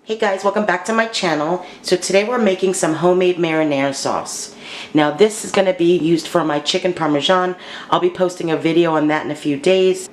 Hey guys, welcome back to my channel. So today we're making some homemade marinara sauce. Now this is going to be used for my chicken parmesan. I'll be posting a video on that in a few days.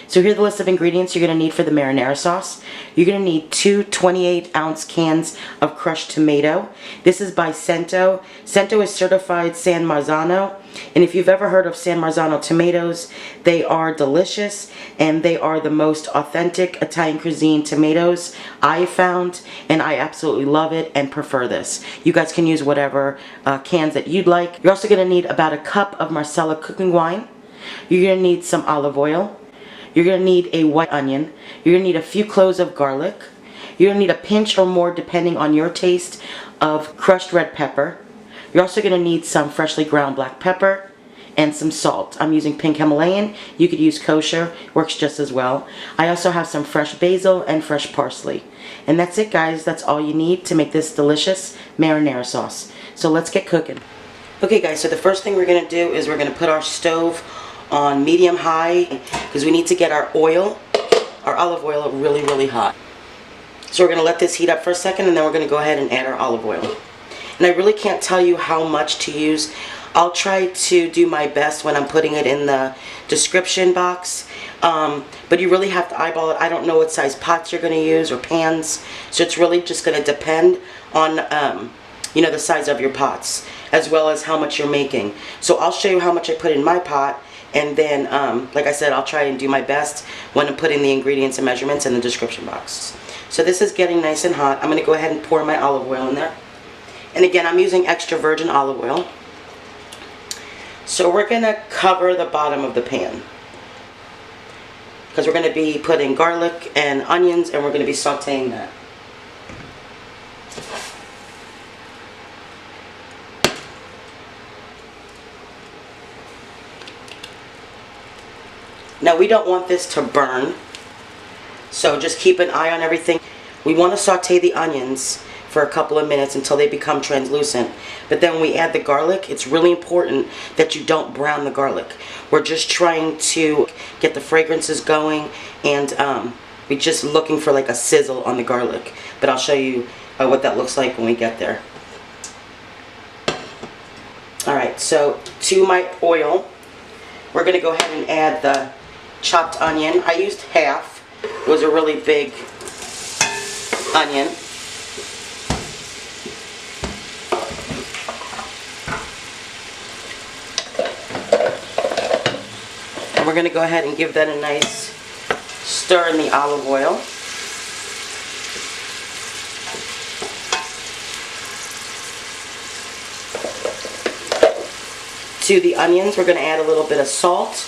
So here's the list of ingredients you're going to need for the marinara sauce. You're going to need two 28-ounce cans of crushed tomato. This is by Cento. Cento is certified San Marzano. And if you've ever heard of San Marzano tomatoes, they are delicious and they are the most authentic Italian cuisine tomatoes I found, and I absolutely love it and prefer this. You guys can use whatever cans that you'd like. You're also going to need about a cup of Marsala cooking wine. You're going to need some olive oil. You're going to need a white onion. You're going to need a few cloves of garlic. You're going to need a pinch or more, depending on your taste, of crushed red pepper. You're also going to need some freshly ground black pepper and some salt. I'm using pink Himalayan. You could use kosher, works just as well. I also have some fresh basil and fresh parsley. And that's it, guys. That's all you need to make this delicious marinara sauce. So let's get cooking. Okay guys, so the first thing we're going to do is we're going to put our stove on medium high because we need to get our oil, our olive oil, really hot. So we're going to let this heat up for a second, and then we're going to go ahead and add our olive oil. And I really can't tell you how much to use. I'll try to do my best when I'm putting it in the description box, but you really have to eyeball it. I don't know what size pots you're going to use or pans, so it's really just going to depend on you know, the size of your pots as well as how much you're making. So I'll show you how much I put in my pot. And then, like I said, I'll try and do my best when I'm putting the ingredients and measurements in the description box. So this is getting nice and hot. I'm going to go ahead and pour my olive oil in there. And again, I'm using extra virgin olive oil. So we're going to cover the bottom of the pan, because we're going to be putting garlic and onions, and we're going to be sauteing that. Now we don't want this to burn, so just keep an eye on everything. We want to saute the onions for a couple of minutes until they become translucent. But then when we add the garlic, it's really important that you don't brown the garlic. We're just trying to get the fragrances going, and we're just looking for like a sizzle on the garlic. But I'll show you what that looks like when we get there. Alright, so to my oil, we're going to go ahead and add the chopped onion. I used half. It was a really big onion. And we're going to go ahead and give that a nice stir in the olive oil. To the onions, we're going to add a little bit of salt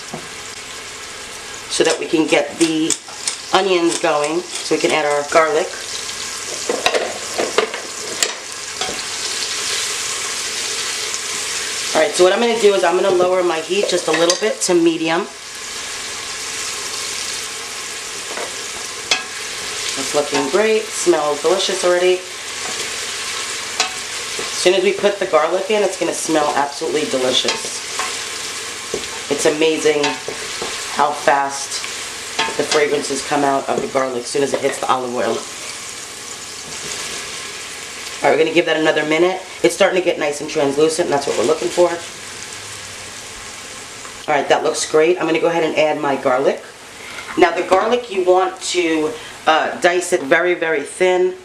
so that we can get the onions going, so we can add our garlic. Alright, so what I'm going to do is I'm going to lower my heat just a little bit to medium. It's looking great. Smells delicious already. As soon as we put the garlic in, it's going to smell absolutely delicious. It's amazing how fast the fragrances come out of the garlic as soon as it hits the olive oil. Alright, we're going to give that another minute. It's starting to get nice and translucent, and that's what we're looking for. Alright, that looks great. I'm going to go ahead and add my garlic. Now the garlic, you want to dice it very thin.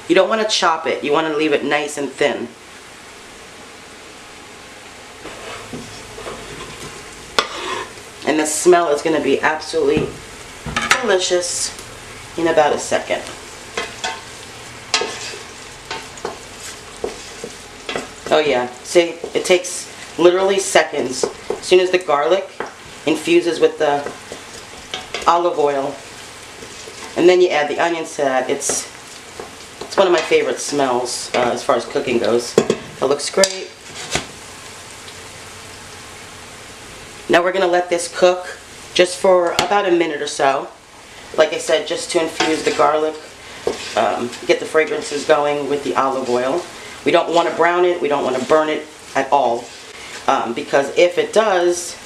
You don't want to chop it. You want to leave it nice and thin. And the smell is going to be absolutely delicious in about a second. Oh yeah, see, it takes literally seconds. As soon as the garlic infuses with the olive oil, and then you add the onions to that, it's one of my favorite smells as far as cooking goes. It looks great. Now we're going to let this cook just for about a minute or so. Like I said, just to infuse the garlic, get the fragrances going with the olive oil. We don't want to brown it, we don't want to burn it at all, because if it does,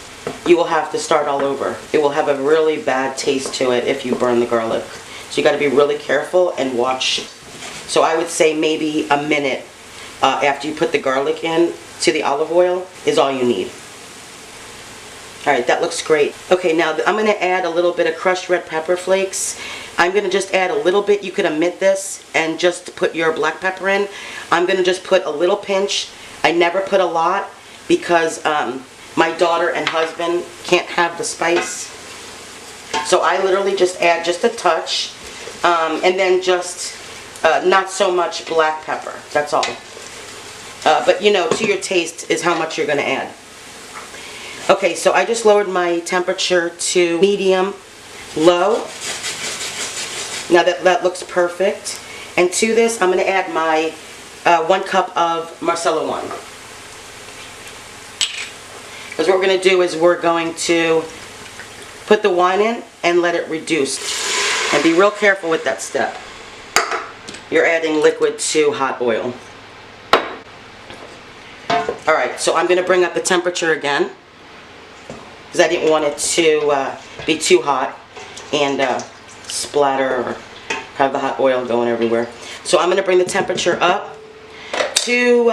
you will have to start all over. It will have a really bad taste to it if you burn the garlic. So you got to be really careful and watch So I would say maybe a minute after you put the garlic in to the olive oil is all you need. Alright, that looks great. Okay, now I'm going to add a little bit of crushed red pepper flakes. I'm going to just add a little bit. You could omit this and just put your black pepper in. I'm going to just put a little pinch. I never put a lot because my daughter and husband can't have the spice. So I literally just add just a touch and then just not so much black pepper. That's all. But you know, to your taste is how much you're going to add. Okay, so I just lowered my temperature to medium low. Now that looks perfect. And to this, I'm going to add my 1 cup of Marsala wine. Because what we're going to do is we're going to put the wine in and let it reduce. And be real careful with that step. You're adding liquid to hot oil. Alright, so I'm going to bring up the temperature again, because I didn't want it to be too hot and splatter or have the hot oil going everywhere. So I'm going to bring the temperature up to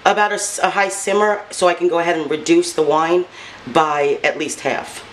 about a high simmer so I can go ahead and reduce the wine by at least half.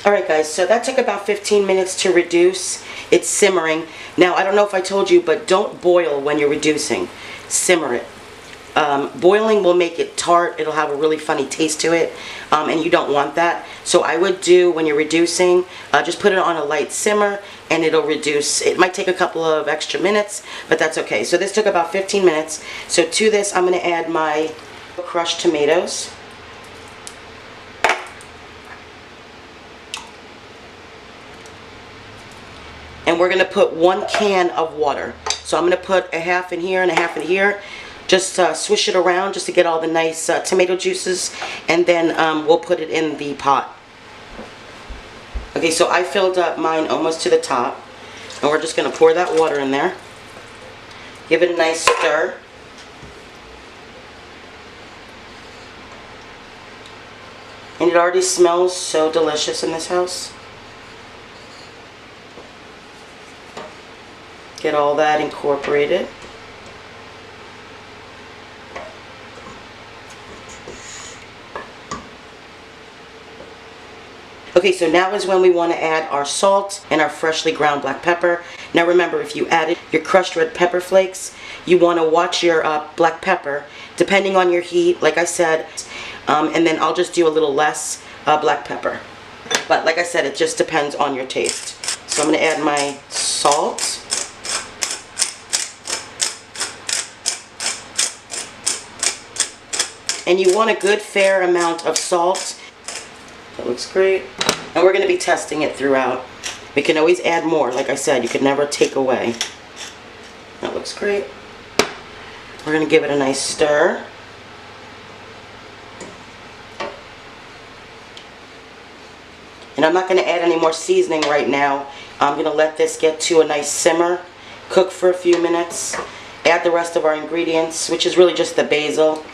Alright guys, so that took about 15 minutes to reduce. It's simmering. Now I don't know if I told you, but don't boil when you're reducing. Simmer it. Boiling will make it tart. It'll have a really funny taste to it, and you don't want that. So I would do, when you're reducing, just put it on a light simmer and it'll reduce. It might take a couple of extra minutes, but that's okay. So this took about 15 minutes. So to this I'm going to add my crushed tomatoes. And we're going to put 1 can of water. So I'm going to put a half in here and a half in here. Just swish it around just to get all the nice tomato juices. And then we'll put it in the pot. Okay, so I filled up mine almost to the top. And we're just going to pour that water in there. Give it a nice stir. And it already smells so delicious in this house. Get all that incorporated. Okay, so now is when we want to add our salt and our freshly ground black pepper. Now remember, if you added your crushed red pepper flakes, you want to watch your black pepper, depending on your heat, like I said, and then I'll just do a little less black pepper. But like I said, it just depends on your taste. So I'm going to add my salt. And you want a good fair amount of salt. That looks great. And we're going to be testing it throughout. We can always add more. Like I said, you can never take away. That looks great. We're going to give it a nice stir. And I'm not going to add any more seasoning right now. I'm going to let this get to a nice simmer. Cook for a few minutes. Add the rest of our ingredients, which is really just the basil.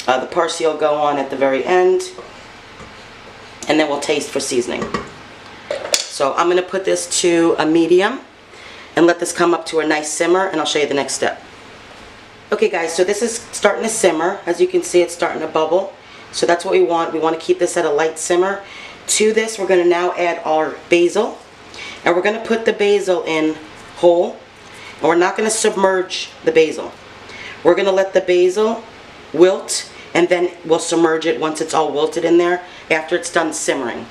The parsley will go on at the very end, and then we'll taste for seasoning. So I'm going to put this to a medium and let this come up to a nice simmer, and I'll show you the next step. Okay guys, so this is starting to simmer. As you can see, it's starting to bubble. So that's what we want. We want to keep this at a light simmer. To this, we're going to now add our basil, and we're going to put the basil in whole, and we're not going to submerge the basil. We're going to let the basil wilt, and then we'll submerge it once it's all wilted in there after it's done simmering.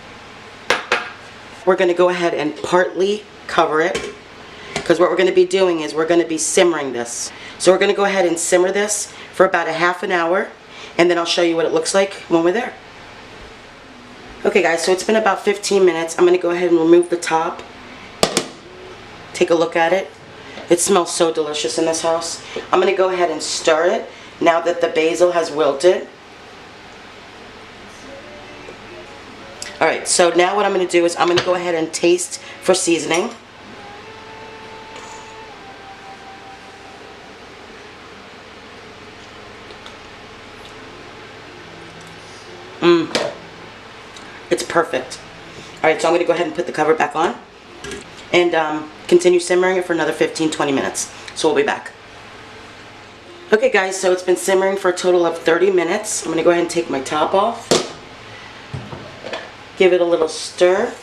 We're going to go ahead and partly cover it because what we're going to be doing is we're going to be simmering this. So we're going to go ahead and simmer this for about a half an hour, and then I'll show you what it looks like when we're there. Okay guys, so it's been about 15 minutes. I'm going to go ahead and remove the top. Take a look at it. It smells so delicious in this house. I'm going to go ahead and stir it now that the basil has wilted. Alright, so now what I'm going to do is I'm going to go ahead and taste for seasoning. It's perfect. Alright, so I'm going to go ahead and put the cover back on and continue simmering it for another 15-20 minutes. So we'll be back. Okay guys, so it's been simmering for a total of 30 minutes. I'm going to go ahead and take my top off. Give it a little stir.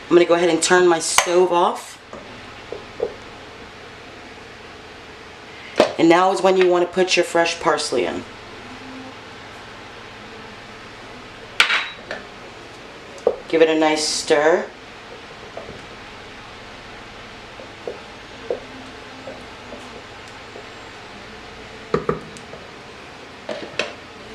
I'm going to go ahead and turn my stove off. And now is when you want to put your fresh parsley in. Give it a nice stir.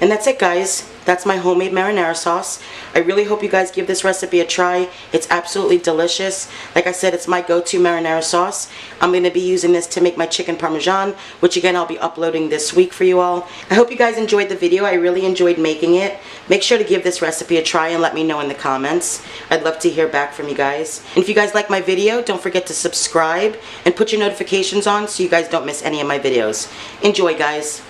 And that's it guys. That's my homemade marinara sauce. I really hope you guys give this recipe a try. It's absolutely delicious. Like I said, it's my go-to marinara sauce. I'm going to be using this to make my chicken parmesan, which again I'll be uploading this week for you all. I hope you guys enjoyed the video. I really enjoyed making it. Make sure to give this recipe a try and let me know in the comments. I'd love to hear back from you guys. And if you guys like my video, don't forget to subscribe and put your notifications on so you guys don't miss any of my videos. Enjoy guys.